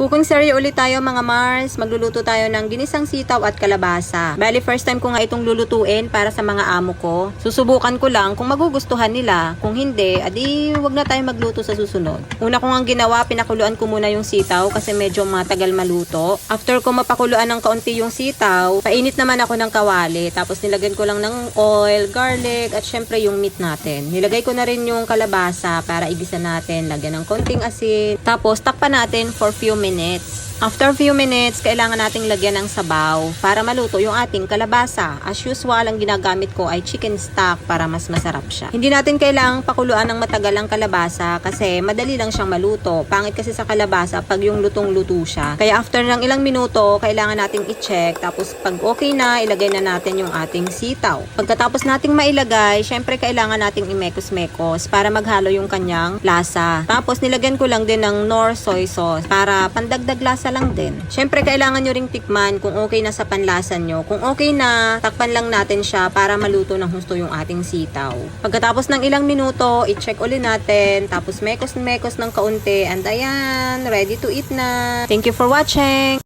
Cooking serye ulit tayo mga Mars. Magluluto tayo ng ginisang sitaw at kalabasa. Bali, first time ko nga itong lulutuin para sa mga amo ko. Susubukan ko lang kung magugustuhan nila. Kung hindi, adi wag na tayo magluto sa susunod. Una ko nga ginawa, pinakuluan ko muna yung sitaw kasi medyo matagal maluto. After ko mapakuluan ng kaunti yung sitaw, painit naman ako ng kawali. Tapos nilagyan ko lang ng oil, garlic, at syempre yung meat natin. Nilagay ko na rin yung kalabasa para igisa natin. Lagyan ng konting asin. Tapos takpan natin for few minutes. After few minutes, kailangan nating lagyan ng sabaw para maluto yung ating kalabasa. As usual, ang ginagamit ko ay chicken stock para mas masarap siya. Hindi natin kailangang pakuluan ng matagal ang kalabasa kasi madali lang siyang maluto. Pangit kasi sa kalabasa pag yung lutong-luto siya. Kaya after ng ilang minuto, kailangan nating i-check. Tapos pag okay na, ilagay na natin yung ating sitaw. Pagkatapos nating mailagay, syempre kailangan nating imekos-mekos para maghalo yung kanyang lasa. Tapos nilagyan ko lang din ng Knorr soy sauce para pandagdag lasa lang din. Syempre, kailangan nyo ring tikman kung okay na sa panlasa nyo. Kung okay na, takpan lang natin siya para maluto ng husto yung ating sitaw. Pagkatapos ng ilang minuto, i-check ulit natin. Tapos, mekos-mekos ng kaunti. And ayan, ready to eat na. Thank you for watching!